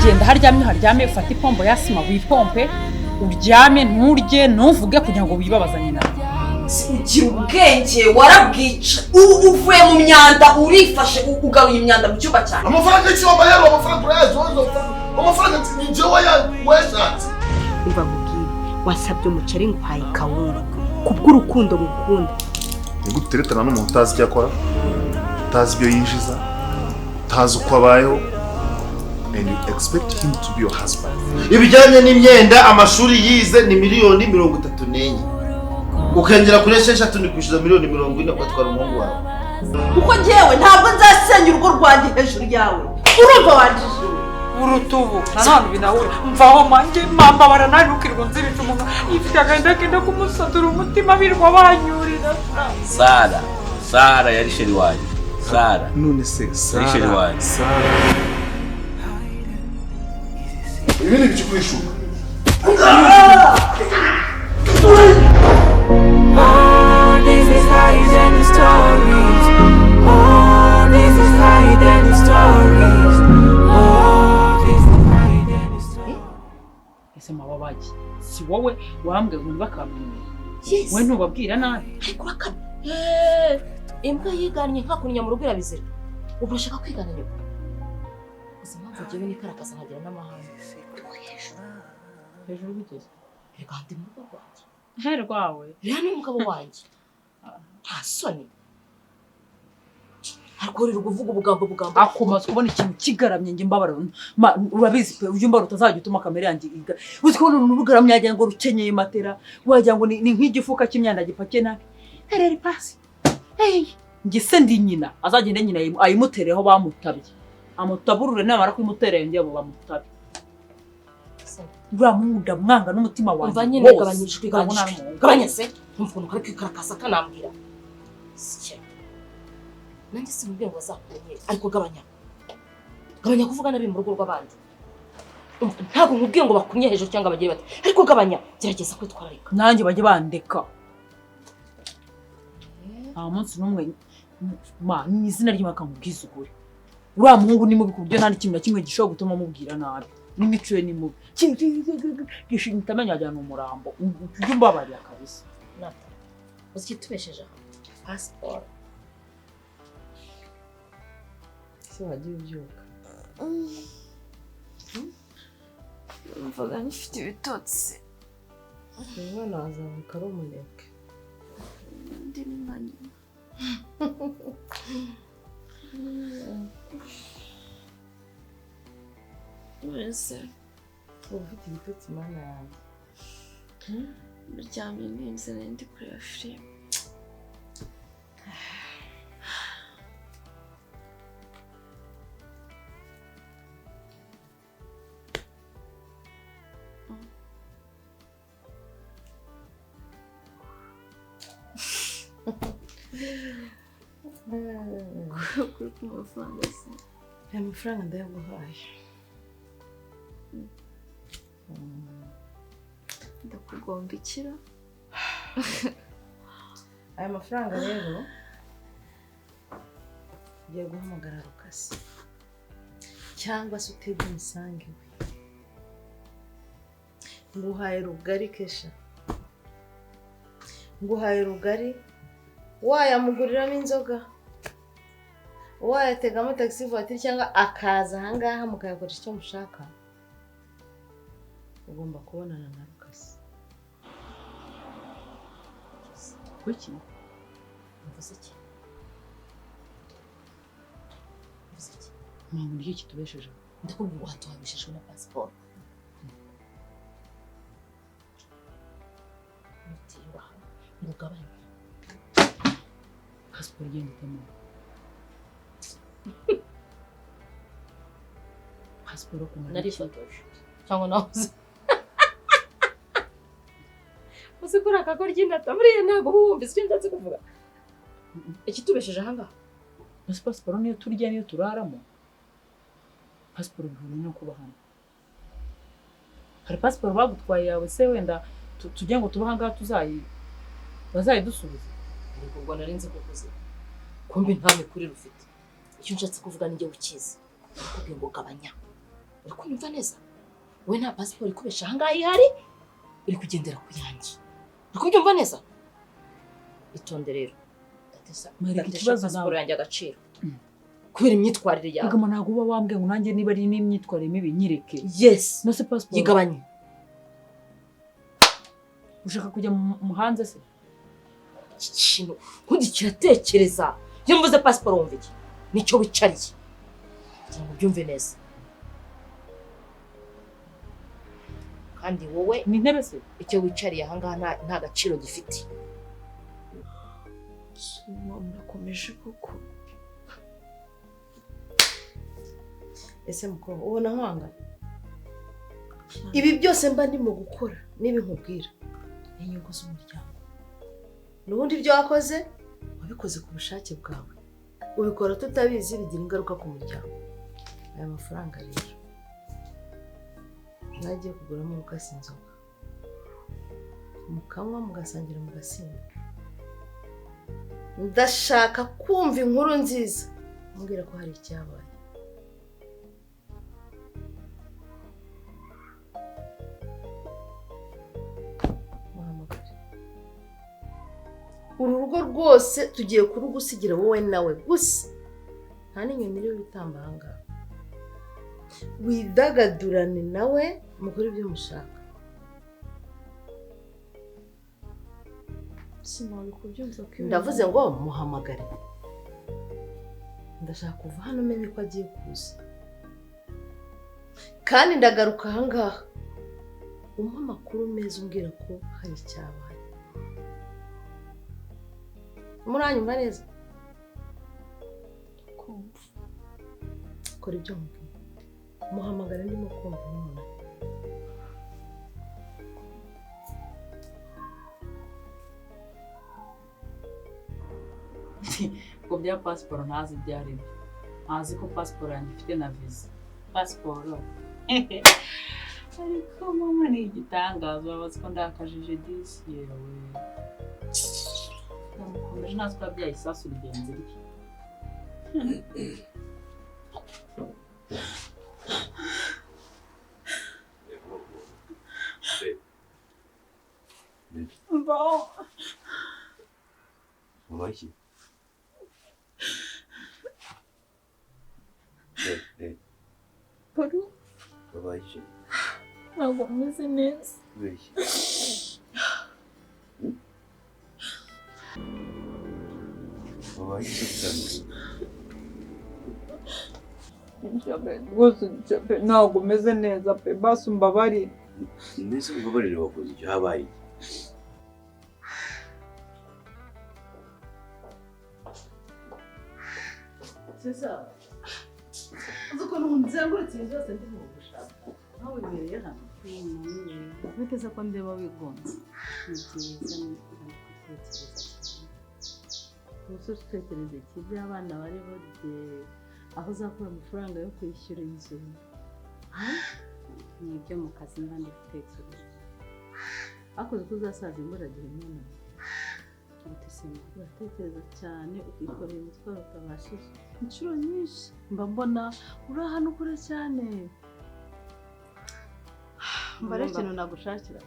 genda haryamye ufate ipombo yasima wipompe uryame nturye ntuvuge kugira ngo wibabazanye nawe. Ugira ubwenge warabwica uvuye mu myanda urifashe ugaruye imyanda mu cyumba cyane. Amafaranga y'icyoba yaro amafaranga urayazo amafaranga njye weshatse. Umva mubwire wasabye umuceri nguhaye kawunga kubw'urukundo mukunda. Niguteretana n'umuntu utazi icyo akora, utazi ibyo yinjiza, utazi uko abayeho, and you expect him to be your husband. Ibijyanye n'imyenda amashuri yize ni miliyoni 34. Ukengera kuri 6 ni kwishyuza miliyoni 40 ugatwara umuhungu wawe. Kuko njyewe ntabwo nzasenya urugo rwanjye hejuru yawe. Urumva wanjije urutubu nanone binahura mvaho manje mamba barananukirwa nzirije umuntu ifite agenda kenda kumusatura umutima birwa banyurira. Sara yari sheri wanjye. Sara None se Sara yari sheri wanjye. Ibi ni ibikurishuka. This is higher than the stories. Oh, this is higher than the stories. Oh, this is higher than the stories. Ese mababaji si wowe wambwe ngo bakamenya. Yes. We ntubabwira nabi. Ariko bakame. Imbwa yiganye nkakunya mu rugo irabizira. Urashaka kwigana nyoko. Gusa mpamvu jewe nikarakaza nkagira n'amahanga. Hejuru bigeze. Reka ndi mu rugo rwanjye. Rwawe. Rero ni umugabo wanjye. Nta soni. Ariko uvuga ubugambo. Akomaze kubona ikintu kigaramye nge mbabara. Urabizi pe ujye mbara utazajya utuma kamera yanjye iga. Uzi ko n'urugaramye yagira ngo rukenyeye matera. Wagira ngo ni nk'igifuka cy'imyanda gipake nabi. Hereri pasi. Ngise ndi nyina azagende nyina ayimutereho bamutabye. Amutaburure namara kwimutereye ngiye bo bamutabe. Uramuda mwanga n'umutima wanjye. Umva nyine gabanyijwe gabanya se umvuno kare kwikarakasa kanambwira. Nanjye simubwiye ngo azakunye ariko gabanya kuvuga nabi mu rugo rw'abandi. Ntabwo nkubwiye ngo bakunye hejuru cyangwa bagiye bati ariko gabanya gerageza kwitwararika. Nanjye bajye bandeka. Munsi n'umwe ni izina ry'imaka mubwiza ukuri. Uriya muhungu ni mubi kubyo nta n'ikintu na kimwe gishobora gutuma mubwira nabi. N'imico ye ni mubi. Gishinga itamenya ajyana umurambo. Ujye umbabarira kabisa. Nata. Uzi kitubesheje passport. Se wagiye ubyuka. Mvuga nifite ibitotsi. Umwana wazamuka ari umuneke. Ndi n'umwanya. Wese ufite ibitotsi mana yanjye. Muryamye ninze ndi kureba filime. Kuri ku mafaranga se. Aya mafaranga ndayaguhaye. Ndakugombikira. Aya mafaranga rero ugiye guhamagara Rukasi cyangwa se utege umusange we. Nguhaye rugari Kesha. Nguhaye rugari wayamuguriramo inzoga. Wayategamo taxi voiture cyangwa akaza ahangaha mukayakoresha icyo mushaka. Ugomba kubonana na Rukasi. Kuki? Mvuze iki? Mama ni iki tubesheje? Ndakubwira watuhabishije na passport. Mutiba. Mugabanye. Passport yenda tamo. Passport ko nari fotoje. Cyangwa nahoze. Musikura kakora nata buriya ntago bumvise icyo ndatse kuvuga. Ikitubesheje ahangaha. Passport niyo turya niyo turaramo. Passport bihuriye no kuba hano. Hari passport bagutwaye yawe se wenda tujya ngo tuba hanga bazayidusubiza. Ariko ubwo narinze kukuze. Kumbe nta mikuri rufite. Icyo nshatse kuvuga ninjye ukizi. Kubwiye ngo gabanya. uri kunyumva neza wowe nta pasiporo ikubesha ahangaha ihari uri kugendera ku yanjye uri kubyumva neza itonde rero ikibazo pasiporo yanjye agaciro kubera imyitwarire yawe Kagama ntabwo uba wambwiye ngo nanjye niba ari n'imyitwarire mibi nyireke yes no se passport yigabanye ushaka kujya mu hanze se iki kintu nkundi kiratekereza iyo mvuze pasiporo wumva iki nicyo wicariye kugira ngo ubyumve neza kandi wowe ni intebe se icyo wicariye ahangaha nta gaciro gifite murakomeje kuko ese mukobwa ubona nkwanga ibi byose mba ndimo gukora nibi nkubwira inyungu z'umuryango n'ubundi ibyo wakoze wabikoze ku bushake bwawe ubikora tutabizi bigira ingaruka ku muryango aya mafaranga rero nagiye kuguramo mukasi inzoga mukanywa mugasangira mugasinda ndashaka kumva inkuru nziza mbwira ko hari icyabaye uru rugo rwose tugiye kurugusigira wowe nawe gusa nta n'inyoni iriho bitamba ahangaha widagadurane nawe mukore ibyo mushaka sinari kubyumva ko ndavuze ngo muhamagare ndashaka kuva hano umenye ko agiye kuza kandi ndagaruka ahangaha umpa amakuru meza umbwira ko hari icyabaye muranyumva neza kumva kora ibyo mubwira muhamagara ndimo kumva none ngo bya pasiporo ntazi ibyo ari byo ntazi ko pasiporo yanjye ifite na visa pasiporo ariko mama ni igitangaza wabaze ko ndakajije disi yewe ndamukomeje ntazi ko yabyaye isasu rigenzi rye Mamaiki. Paru Mamaiki. ntabwo meze neza Mamaiki. Mamaiki cyane. Njabe rwose njabe ntabwo meze neza pe basi umbabarire Mbese ubabarire wakoze icyo habaye. César, uzi ukuntu nzengurutse ibintu byose ndi mu gushaka nawe wibereye hano biteze ko ndeba wigonze ni byiza ni gutekereza cyane gusa utekereza iki by'abana bari barye aho uzakura amafaranga yo kwishyura inzu ni ibyo mu kazi n'abandi gutekereza hakoze ko uzasaza imburagihe imana uratekereza cyane ukikorera umutwaro utabashije inshuro nyinshi mba mbona uri ahantu kure cyane mbare ikintu nagushakira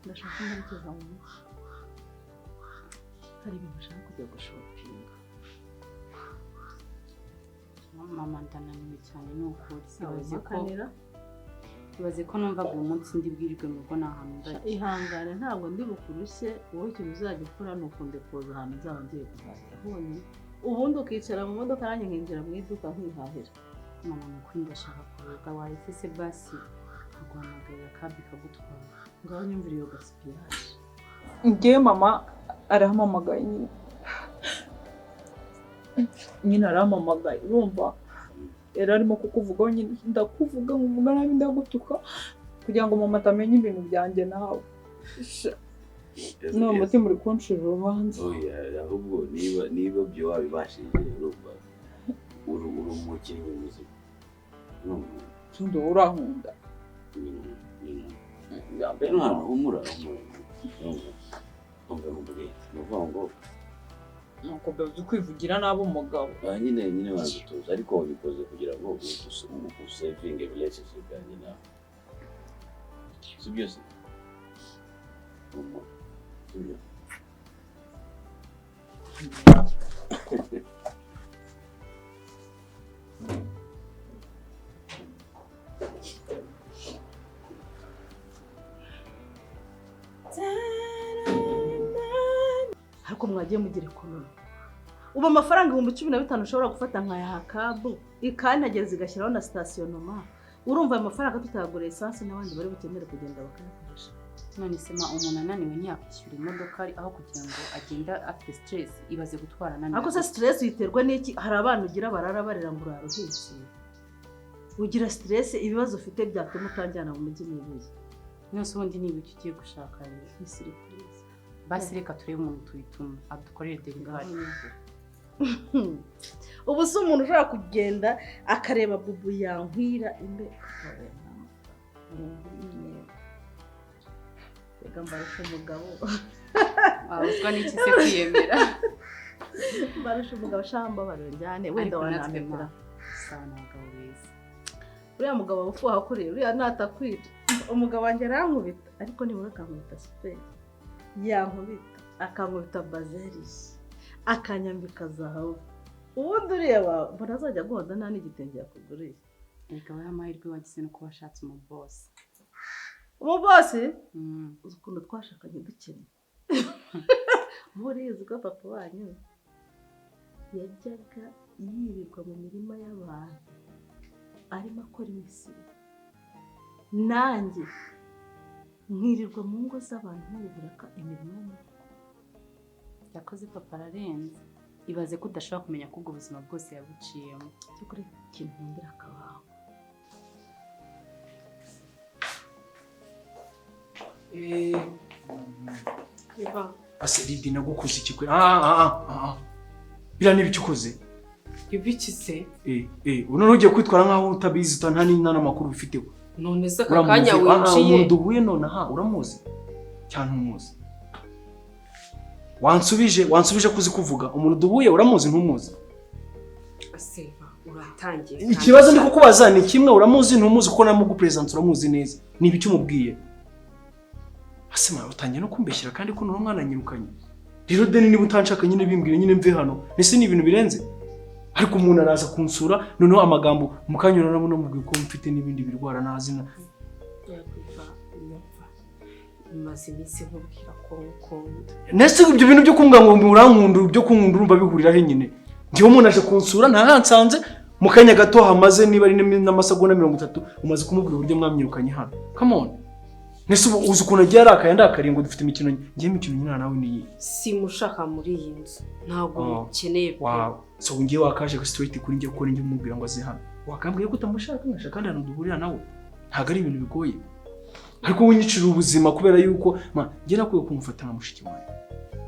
ndashaka mberekeza mu muco hari ibintu ushaka kujya gushopinga mama ndananiwe cyane ni ukuri ibaze ko numvaga uwo munsi ndi bwirirwe mu rugo nta hantu ndajya ihangane ntabwo ndi bukurushye wowe ikintu uzajya ukora ni ukundepoza ahantu nzaba ngiye kuzahira honyine ubundi ukicara mu modoka nanjye nkinjira mu iduka nkihahira mama ni ukuri ndashaka kuruhuka wahise se basi aguhamagarira kabi kagutwara ngaho nyumvira iyo gasipiraje ngewe mama arahamamagaye nyine arahamamagaye urumva yari arimo kukuvugaho nyine ndakuvuga nkuvuga nabi ndagutuka kugira ngo mama atamenya ibintu byanjye nawe n'uwo mutima uri kunshira urubanza ahubwo niba byo wabibashije urumva uri umukinnyi muzima tundi urankunda humura umva mubwire ni ukuvuga ngo nuko uzi kwivugira nabi umugabo. nyine wandutuza ariko wabikoze kugira ngo usevinge relationship yanjye nawe. Si byose? Sibyo? ariko mwagiye mugire konono ubu amafaranga 15,000 ushobora gufata nka kabu ikantageza igashyiraho na stationnement urumva ayo mafaranga tutagura essence n'abandi bari bukenere kugenda bakayakoresha. none sema umuntu ananiwe ntiyakwishyura imodoka aho kugira ngo agenda afite stress ibaze gutwara ananiwe. Ako se stress yiterwa n'iki? Hari abantu ugira barara barira ngo uraruhitse. Ugira stress ibibazo ufite byatuma utanjyana mu mujyi n'ibiye. Nose ubundi niba ugiye gushaka ni surprise. Basi reka turebe umuntu tuyituma adukorere delivery. Ubu se umuntu ushaka kugenda akareba bubu yankwira imbe Reka mbarusha umugabo. Uzwa n'iki se kwiyemera? Mbarusha umugabo shamba baronjyane wenda wanamera. Sana abagabo beza. Uriya mugabo ufuha kuri uriya natakwira. Umugabo wanjye arankubita ariko nibura akankubita super. Yankubita akankubita bazeris. Akanyambika zahabu. Ubundi ureba mbona azajya guhoda nta n'igitenge yakuguriye. Reka we amahirwe wagize no kuba ashatse umu boss. Umu boss? Ukuntu twashakanye dukene. Muri izwa papa wanyu yajyaga yirirwa mu mirima y'abantu arimo akora imisiri. Nanjye nkirirwa mu ngo z'abantu n'uburaka imirimo y'amaboko. Yakoze papa ararenze. Ibaze ko udashobora kumenya ko ubwo buzima bwose yabuciyemo. Cyo kuri ikintu nkundira akabaho. Eva. Ase Lidi nagukoze iki kwe? Bira n'ibiki ukoze? Ibiki se? Uno ugiye kwitwara nkaho utabizi nta n'amakuru bifiteho. None se kakanya wiciye. Umuntu duhuye none uramuzi? Cyane umuzi. Wansubije kuzi kuvuga umuntu duhuye uramuzi ntumuzi? Aseva uratangiye. Ikibazo ndi kukubaza ni kimwe uramuzi ntumuzi uko namugu presence uramuzi neza. Ni ibiki umubwiye? Asema utangiye no kumbeshyira kandi ko nuri umwana nyirukanye. Rero deni niba utanshaka nyine bimbwire nyine mve hano. Nese ni ibintu birenze. Ariko umuntu araza kunsura noneho amagambo mukanyura nabo namubwiye ko mfite n'ibindi birwara nazina. Yakwiva nyapfa. Maze iminsi nkubwira ko ukunda. Nese ibyo bintu byo kumbwa ngo urankunda byo kunkunda urumva bihurira he nyine. Ngiye umuntu aje kunsura nta hansanze mukanya gato hamaze niba ari n'amasagonda 30 umaze kumubwira uburyo mwamyirukanye hano. Come on. Nese uzi ukuntu agiye arakaye ndakariye ngo dufite imikino ngiye imikino nyina nawe ni simushaka muri iyi nzu ntabwo ukeneye pe. So ngiye wakaje straight kuri ngiye gukora ngiye mubwira ngo aze hano wakambwiye ko utamushaka nkashaka kandi hano duhurira nawe ntago ari ibintu bigoye ariko winyicira ubuzima kubera yuko ngiye nakuye kumufata na mushiki wanjye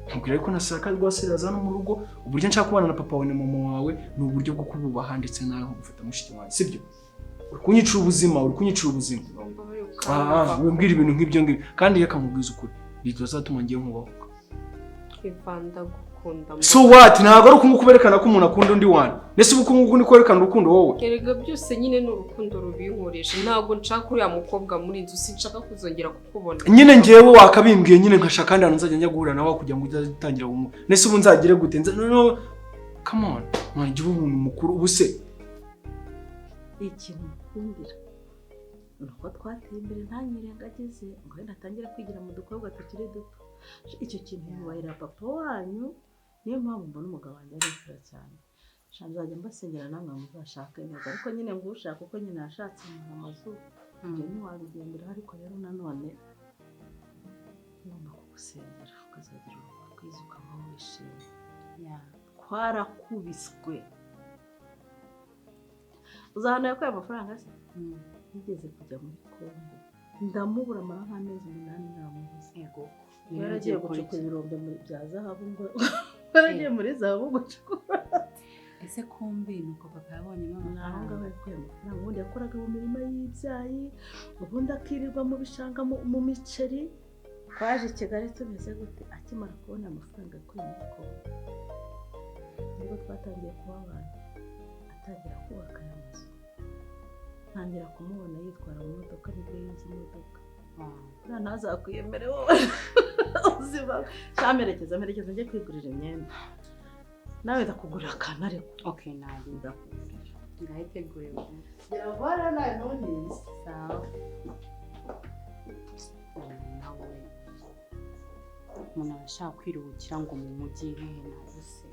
nkubwira yuko nasaka rwasiraza no mu rugo uburyo nshaka kubana na papa wawe na mama wawe ni uburyo bwo kububaha ndetse nawe gufata mushiki wanjye sibyo uri kunyicira ubuzima wembwira ibintu nk'ibyo ngibyo kandi reka mubwiza ukuri bitazatuma ngiye nkubahuka Ivanda gukunda so what ntago ari ukungukuberekana ko umuntu akunda undi wana nese ubukungu ni kwerekana urukundo wowe kerega byose nyine n'urukundo rubinkoresha ntago nshaka uriya mukobwa muri inzu sinshaka kuzongera kukubona nyine ngewe wakabimbwiye nyine nkashaka kandi hano nzajya njya guhura nawe kugira ngo uzatangira umu nese ubu nzagire gute no come on mwanjye umuntu mukuru ubuse ikintu nkundira nuko twateye imbere ntanyirengagize ngo wenda atangire kwigira mu dukobwa tukiri duto icyo kintu yubayira papa wanyu niyo mpamvu mbona umugabo wanjye arifura cyane nzajya mbasengera namwe muzashaka neza ariko nyine ngo ushaka uko nyine yashatse mu mazu ibyo ntiwabigendera ariko rero nanone ngomba kugusengera ukazagira urugo rwiza ukabaho wishimye twarakubiswe uzahana yakuye amafaranga se nigeze kujya muri Kongo ndamubura amara nk'amezi 8 namubuze yego yaragiye gucukura ibirombe muri bya zahabu ngo yaragiye muri zahabu gucukura ese kumbe nuko papa yabonye amafaranga yakuye amafaranga ubundi yakoraga mu mirima y'ibyayi ubundi akirirwa mu bishanga mu miceri twaje Kigali tumeze gute akimara kubona amafaranga yakuye muri Kongo nibwo twatangiye kuba abantu atangira kubaka aya mazu ntangira kumubona yitwara mu modoka nibwo yinze imodoka ntazakwiyemere wowe uzima cyamerekeza njye kwigurira imyenda nawe ndakugurira akantu ariko okay nabi ndakugurira ndayiteguriye yavara nawe none sawa nawe umuntu arashaka kwiruhukira ngo mu mujyi hehe nabuse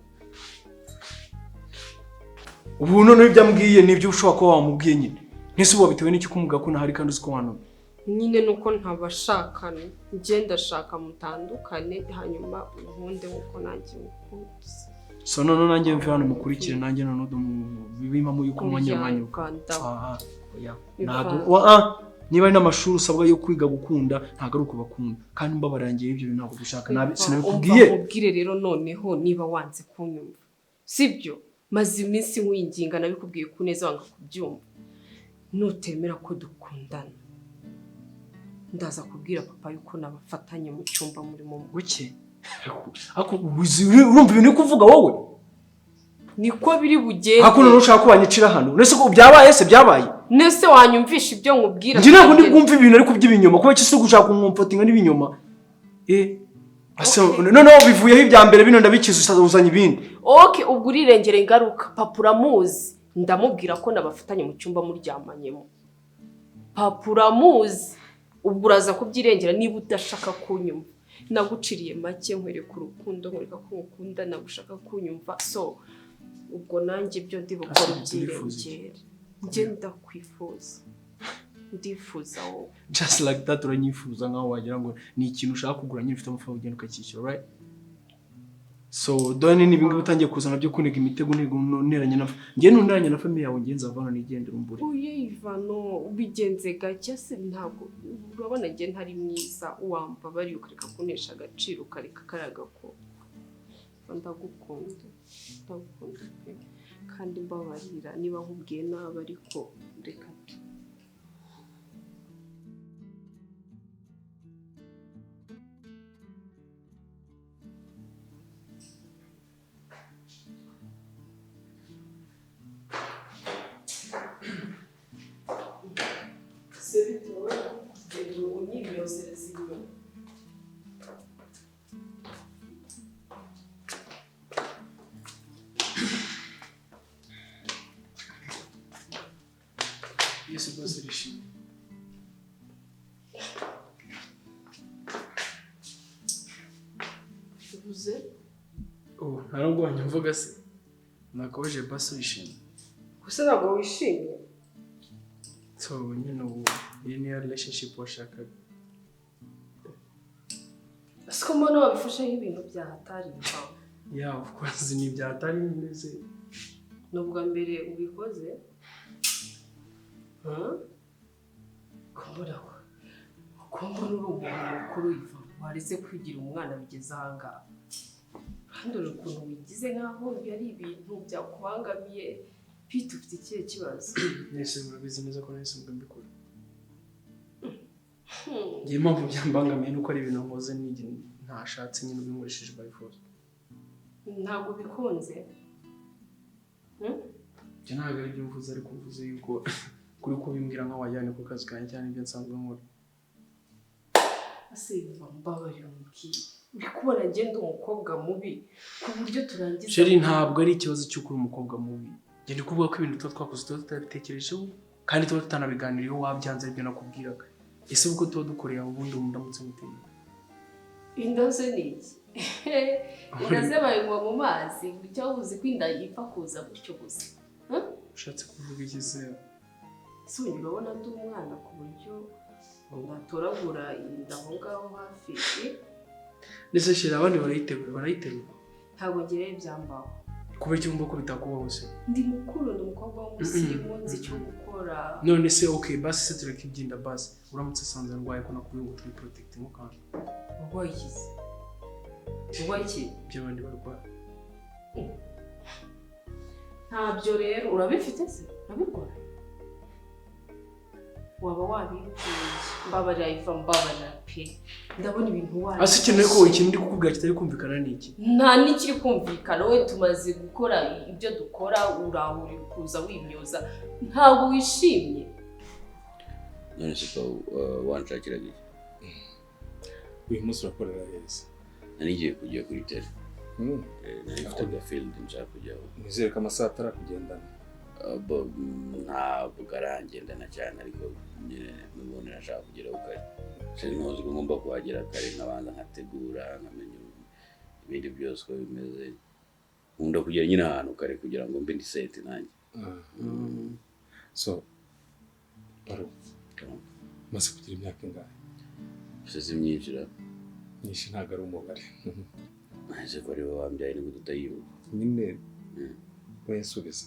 ubu none ibyo ambwiye nibyo ushobora kuba wamubwiye nyine ntese ubu bitewe n'iki kumuga ko ntahari kandi uzi ko hano nyine nuko ntabashakana njye ndashaka mutandukane hanyuma ubundi nkuko nanjye mukunze so none nanjye mve hano mukurikire nanjye none bibimamo yuko umwanya niba ari n'amashuri usabwa yo kwiga gukunda ntabwo ari uko bakunda kandi mbabarangiye ibyo ntabwo bishaka nabi sinabikubwiye ubwire rero noneho niba wanze kunyumva sibyo maze iminsi nkwinginga nabikubwiye ko neza wanga kubyumva nutemera ko dukundana ndaza kubwira papa yuko nabafatanye mu cyumba murimo guke urumva ibintu uri kuvuga wowe niko biri bugende hakuno nushaka kubanyicira hano nese ko byabaye se byabaye nese wanyumvisha ibyo nkubwira njye ntabwo ndi kumva ibintu ariko by'ibinyoma kuba kisi gushaka kumumfatinga n'ibinyoma noneho bivuyeho ibya mbere bino ndabikiza uzanye ibindi okay ubwo urirengera ingaruka papa uramuzi ndamubwira ko nabafatanye mu cyumba muryamanyemo papa uramuzi ubwo uraza kubyirengera niba udashaka kunyumva naguciriye make nkwereka urukundo nkwereka ko ukunda nagushaka kunyumva so ubwo nanjye ibyo ndi bukora byirengera njye ndakwifuza ndifuza wowe just like that uranyifuza nkaho wagira ngo ni ikintu ushaka kugura nyine ufite amafaranga ugenda ukacyishyura right so dore ni ibingibi utangiye kuzana byo kunega imitego neranye na njye nunderanye na famille yawe ngenza avana nigendera umbure uye Ivano ubigenze gake se ntabwo urabona njye ntari mwiza wamba bari ukareka kunesha agaciro ukareka karaga ko ndagukunda pe kandi mbabarira niba nkubwiye nabi ariko reka Yesu bazirishi uvuze ntabwo wanyumvaga se nakoje basirishimye gusa ntabwo wishimye so nyine ubu iyi niyo relationship washakaga siko mbona wabifashe nk'ibintu byahatari of course ni byahatari neza n'ubwa mbere ubikoze kumbura uri umuntu mukuru Iva waretse kwigira umwana bigeze ahangaha kandi uri ukuntu wigize nk'aho yari ibintu byakubangamiye Pete ufite ikihe kibazo nese murabizi neza ko nese mbikora ngiye mpamvu byambangamiye nuko ari ibintu nkoze ntashatse nyine ubinkoresheje by force ntabwo bikunze njye ntabwo ari ibyo mvuze ariko mvuze yuko kuri kubimbwira nka wajyane ku kazi kanjye cyane ibyo nsanzwe nkora Iva mbabarira umubwiye uri kubona ngende umukobwa mubi ku buryo turangiza Sheri ntabwo ari ikibazo cy'uko uri umukobwa mubi ngende kuvuga ko ibintu tuba twakoze tuba tutabitekerejeho kandi tuba tutanabiganiriyeho wabyanze aribyo nakubwiraga ese ubwo tuba dukoreye aho ubundi ndamutse muteye inda ze ni iki inda ze bayanywa mu mazi icyo uzi ko inda yipfa kuza gutyo gusa ushatse kuvuga iki se si ubu urabona ndi umwana ku buryo natoragura inda aho ngaho hafi ndetse Sheri abandi barayiterura ntabwo ngereye byambaho kubera icyo wumva ko bitakubaho se ndi mukuru ni umukobwa w'umusirimu nzi icyo gukora none se okay basi se tureke ibyinda basi uramutse asanze ndwaye ko nakubwiye ngo turi protecting mu kandi urwaye ikizi urwaye iki by'abandi barwaye ntabyo rero urabifite se urabirwaye waba wabikuye mbabarira iva mbabarira pe ndabona ibintu waje ase ikintu ko ikintu ndi kukubwira kitari kumvikana niki nta n'ikiri kumvikana we tumaze gukora ibyo dukora urahuri kuza wimyoza ntabwo wishimye none se ko wanshakira iki uyu munsi urakorera heza nanigiye kujya kuri tele nifite agafield nshaka kujyaho nizere ko amasaha atarakugendana ntabwo arangendana cyane ariko n'ubundi nashaka kugeraho kare sinzi ko ngomba kuhagera kare nkabanza nkategura nkamenya ibindi byose uko bimeze nkunda kugera nyine ahantu kare kugira ngo mbe ndi set nanjye so baro maze kugira imyaka ingahe si myinshi nyinshi ntabwo ari umubare ese ko ari wowe wambyaye ni gute utayibuka nyine wensubiza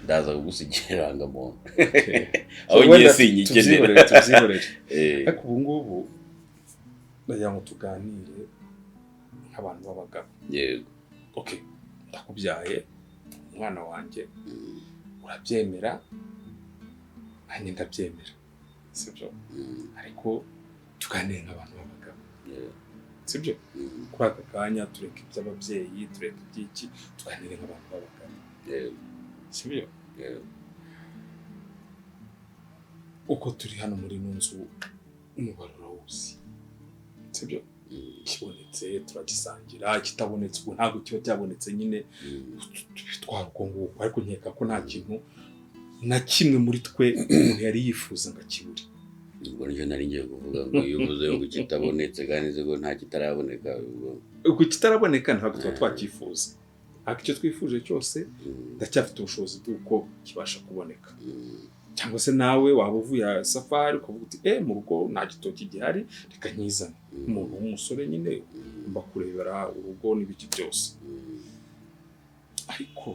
ndaza kugusigira irangamuntu aho ngiye sinyikenera tubyihorere ariko ubu ngubu ndagira ngo tuganire nk'abantu b'abagabo yego okay ndakubyaye umwana wanjye urabyemera nanjye ndabyemera sibyo ariko tuganire nk'abantu b'abagabo sibyo kuri aka kanya tureka iby'ababyeyi tureka iby'iki tuganire nk'abantu b'abagabo sibyo uko turi hano muri ino nzu umubare urawuzi sibyo kibonetse turagisangira kitabonetse ubu ntabwo kiba cyabonetse nyine twara uko nguko ariko nkeka ko nta kintu na kimwe muri twe umuntu yari yifuza ngo akibure ubwo nicyo nari ngiye kuvuga ngo iyo uvuze ngo kitabonetse kandi nzi ko nta kitaraboneka ubwo kitaraboneka ntabwo tuba twakifuza ariko icyo twifuje cyose ndacyafite ubushobozi bw'uko kibasha kuboneka cyangwa se nawe waba uvuye safari ukavuga uti mu rugo nta gitoki gihari reka nkizane umuntu w'umusore nyine mba kurebera urugo n'ibiki byose ariko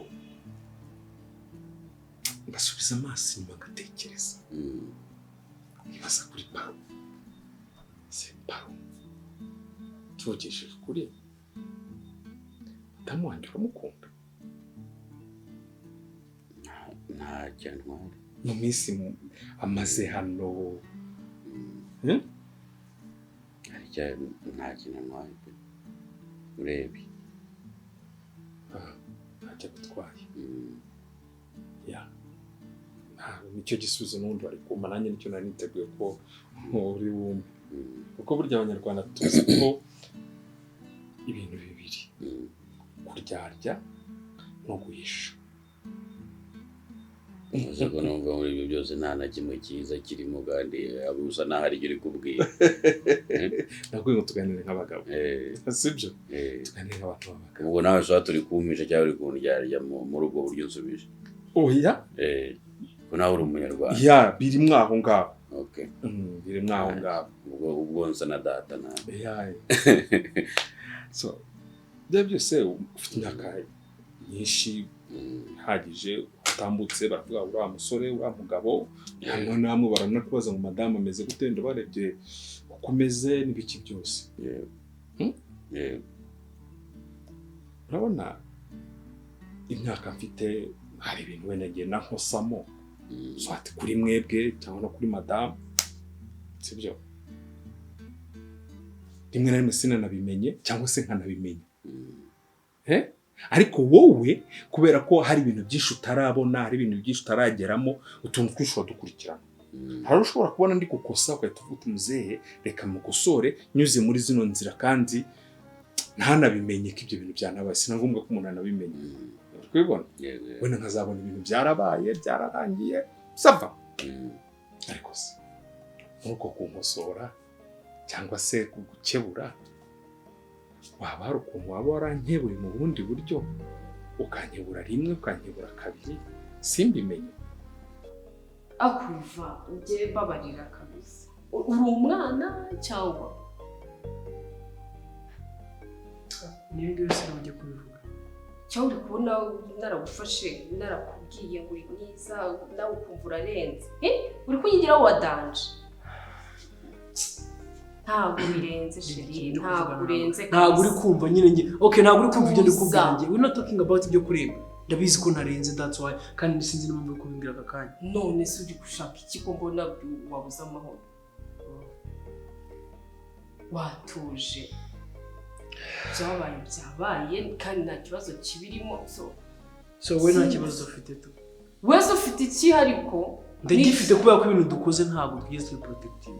ngasubiza amaso inyuma ngatekereza nkibaza kuri Paro se Paro tuvugishije ukuri madamu wanjye uramukunda nta cyantwari mu minsi amaze hano nta kintu ntwaye urebe ntacyo gutwaye nicyo gisubizo n'ubundi bari kumva nanjye nicyo nari niteguye ko uri wumve kuko burya abanyarwanda tuzi ko ibintu bibiri kuryarya no guhisha uzi ko numva muri ibyo byose nta na kimwe cyiza kirimo kandi usa naho ari uri kubwira nakwiye ngo tuganire nk'abagabo sibyo tuganire nk'abantu b'abagabo ubwo nawe ushobora turi kumpisha cyangwa uri kundyarya muri ubwo buryo unsubije oya ko nawe uri umunyarwanda birimo aho ngaho okay birimo aho ngaho ubwo nsa na data nawe so bya byose ufite imyaka myinshi ihagije utambutse baravuga uriya musore uriya mugabo hano namwe baranakubaza ngo madamu ameze gute ndabarebye uko umeze n'ibiki byose urabona imyaka mfite hari ibintu wenda ngenda nkosamo swati kuri mwebwe cyangwa no kuri madamu sibyo rimwe na rimwe sinanabimenye cyangwa se nkanabimenye ariko wowe kubera ko hari ibintu byinshi utarabona hari ibintu byinshi utarageramo utuntu twinshi uradukurikirana hari ushobora kubona ndi gukosa ugahita uvuga uti muzehe reka mugosore nyuze muri zino nzira kandi ntanabimenye ko ibyo bintu byanabaye si na ngombwa ko umuntu anabimenye twibona wenda nkazabona ibintu byarabaye byararangiye sava ariko se muri uko kunkosora cyangwa se gukebura waba hari ukuntu waba warankebura mu bundi buryo ukankebura rimwe ukankebura kabiri simbimenye akuva ujye babarira kabisa uri umwana cyangwa n'ibindi byose nabajya kubivuga cyangwa uri kubona naragufashe narakubwiye ngo uri mwiza nawe ukumva urarenze uri kunyigiraho wadanje ntabwo birenze sheri ntabwo urenze ntabwo uri kumva nyine ntabwo uri kumva ibyo ndi kubwira njye we're not talking about ibyo kureba ndabizi ko narenze that's why kandi sinzi n'impamvu yo kubimbwira aka kanya none se uri gushaka iki ko mbona wabuze amahoro watuje byabaye byabaye kandi nta kibazo kibirimo so we nta kibazo ufite tu wese ufite iki ariko ndagifite kubera ko ibintu dukoze ntabwo twize turi protecting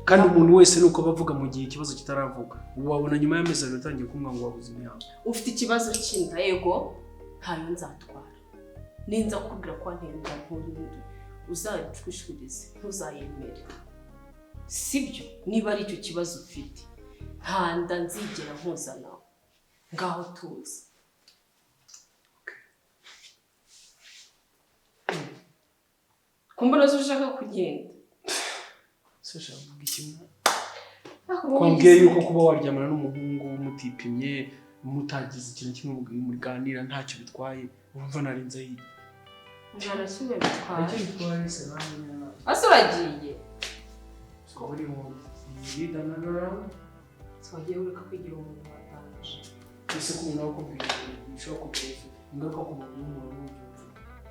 kandi umuntu wese nuko bavuga mu gihe ikibazo kitaravuga wabona nyuma y'amezi abiri utangiye kumwa ngo wabuze imihango ufite ikibazo cy'inda yego ntayo nzatwara ninza kubwira ko ntenda nk'undi uzayicwishurize ntuzayemere sibyo niba ari icyo kibazo ufite nta nda nzigera mpuzana ngaho tuzi kumbona zo ushaka kugenda sashaka kuvuga ikimwe kwambwiye yuko kuba waryamana n'umuhungu mutipimye mutagize ikintu kimwe muganira ntacyo bitwaye urumva narinze hirya ntarashyira bitwaye icyo bitwaye se namwe ase uragiye twaburi mu yidanagara twagiye ureka kwigira umuntu watanje ese ko umuntu akubwira bishobora kugira ingaruka ku muntu w'umuntu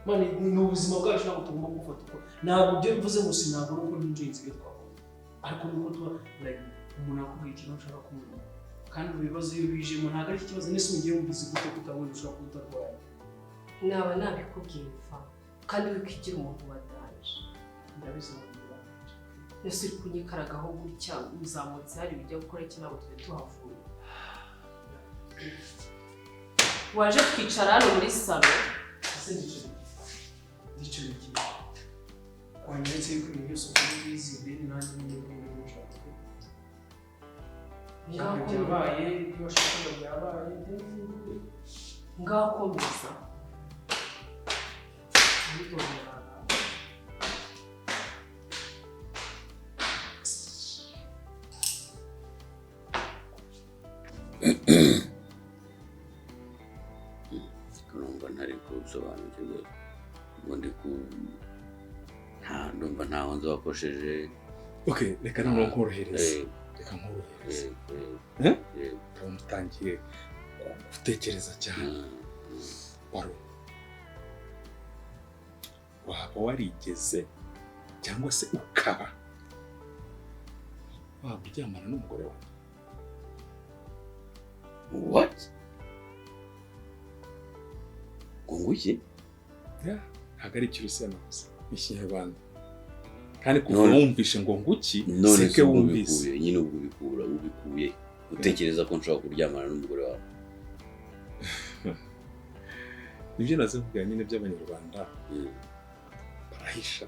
mani ni ubuzima bwacu ntabwo tugomba gufata uko ntabwo byo bivuze ngo sinabura uko ninjiye inzige twakoze ariko nuko tuba like umuntu akubwira ikintu ushaka kumenya kandi ibibazo iyo bijemo ntabwo ari ikibazo nese ugiye wumvise gute kutabona ushobora kuba utarwaye naba nabikubwiye mfa kandi wikigira umuntu watanje ndabizi ngo ese uri kunyikaragaho gutya uzamutse hari ibijya gukora iki ntabwo twe tuhavuye waje kwicara hano muri salo ese ndicara iki kwanyeretse yuko ibintu byose ukora ubizi deni nanjye n'ibintu n'ushaka byabaye ibyo washakaga byabaye ngakomeza kurumva ntari kubisobanukirwa ngo ndumva ntaho nzi wakosheje okay reka none nkorohereze reka nkorohereze urabona utangiye gutekereza cyane wari waba warigeze cyangwa se ukaba waba uryamana n'umugore wawe what Kunguki? Ntabwo ari ikirusiya navuze ikinyarwanda kandi kuva wumvishe ngo nguki seke wumvise nyine ubwo ubikuye utekereza ko nshobora kuryamana n'umugore wawe nibyo naze kugira nyine by'abanyarwanda barahisha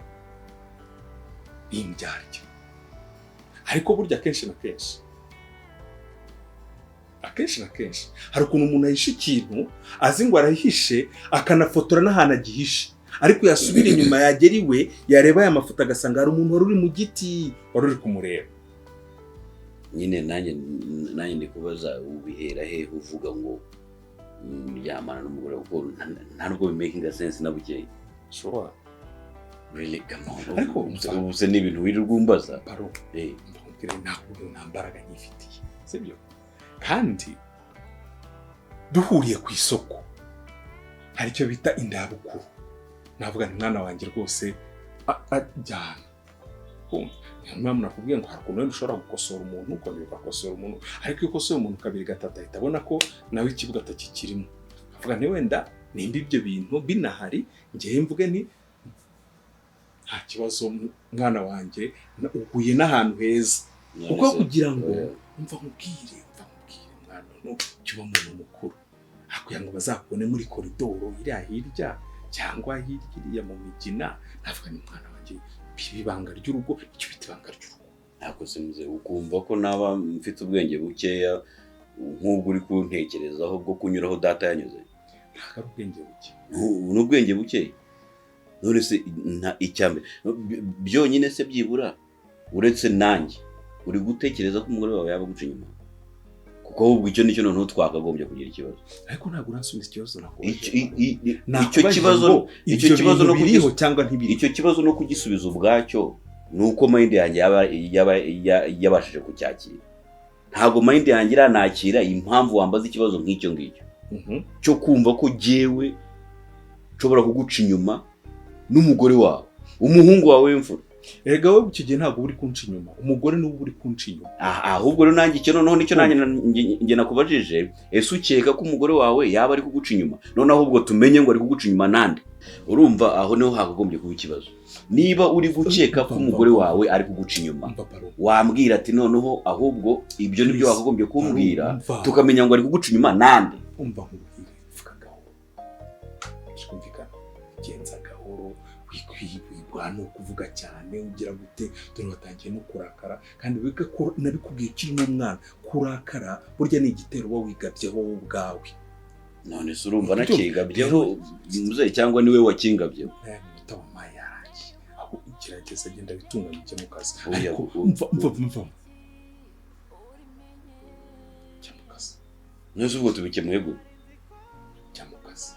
n'indyarya ariko burya akenshi na kenshi hari ukuntu umuntu ahisha ikintu azi ngo arahishe akanafotora n'ahantu agihishe ariko yasubira inyuma yagera iwe yareba aya mafoto agasanga hari umuntu wari uri mu giti wari uri kumureba nyine nanjye ndi kubaza ubihera he uvuga ngo ryamana n'umugore kuko ntabwo bimaking sense na bukeye sure really come on ariko ubuse n'ibintu wirirwa umbaza baro ndakubwira ntabwo nta mbaraga nyifitiye sibyo kandi duhuriye ku isoko hari icyo bita indabukuru navuga nti mwana wanjye rwose ajyana niyo nakubwiye ngo hari ukuntu ushobora gukosora umuntu ukongera ugakosora umuntu ariko iyo ukosoye umuntu kabiri gatatu ahita abona ko nawe ikibuga atakikirimo avuga nti wenda nimba ibyo bintu binahari ngewe mvuge nti nta kibazo mwana wanjye uhuye n'ahantu heza kuko kugira ngo umva nkubwire mwana cyuba umuntu mukuru akuya ngo bazakubone muri koridoro iriya hirya cyangwa hirya mu migina navuga ni mwana wanjye ibanga ry'urugo icyo bita ibanga ry'urugo ntabwo simuze ukumva ko naba mfite ubwenge bukeya nk'ubwo uri kuntekerezaho bwo kunyuraho data yanyuze ntabwo ari ubwenge buke n'ubwenge bukeya none se icyambere byonyine se byibura uretse nanjye uri gutekereza ko umugore wawe yaba guca inyuma kuko ahubwo icyo nicyo noneho twakagombye kugira ikibazo ariko ntabwo uransubiza ikibazo icyo kibazo no kugisubiza ubwacyo ni uko mind yanjye yabashije kucyakira ntabwo mind yanjye iranakira impamvu wambaza ikibazo nk'icyo ngicyo cyo kumva ko jewe nshobora kuguca inyuma n'umugore wawe umuhungu wawe w'imfura erega wowe icyo gihe ntabwo uri kunca inyuma, umugore niwe uri kunca inyuma. Ahubwo rero nanjye icyo noneho nicyo nanjye njye nakubajije, ese ukeka ko umugore wawe yaba ari kuguca inyuma? Noneho ahubwo tumenye ngo ari kuguca inyuma nande. Urumva aho niho hakagombye kuba ikibazo. Niba uri gukeka ko umugore wawe ari kuguca inyuma, wambwira ati noneho ahubwo ibyo nibyo wakagombye kumbwira, tukamenya ngo ari kuguca inyuma nande. Umva nkubwire, vuga gahoro. Twumvikana. Genza gahoro, wikwibwa no kuvuga cyane, ugira gute, dore watangiye no kurakara, kandi wiga ko nabikubwiye ukiri n'umwana, kurakara burya ni igitero wowe wigabyeho wowe ubwawe. None se urumva nakigabyeho muzehe cyangwa niwe wakingabyeho? Mutama yarangiye. Aho gerageza genda bitunganye mu kazi. Ariko mva. Nose ubwo tubikemuye gute? Cyamukazi.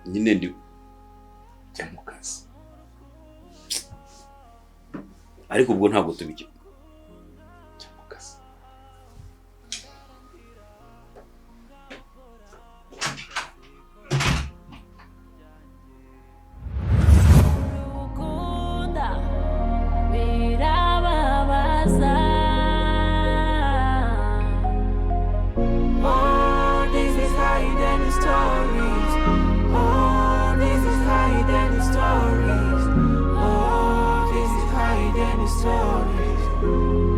Nyine ndi cyamukazi. Ariko ubwo ntabwo tubikemuye. Cyamukazi. Stories.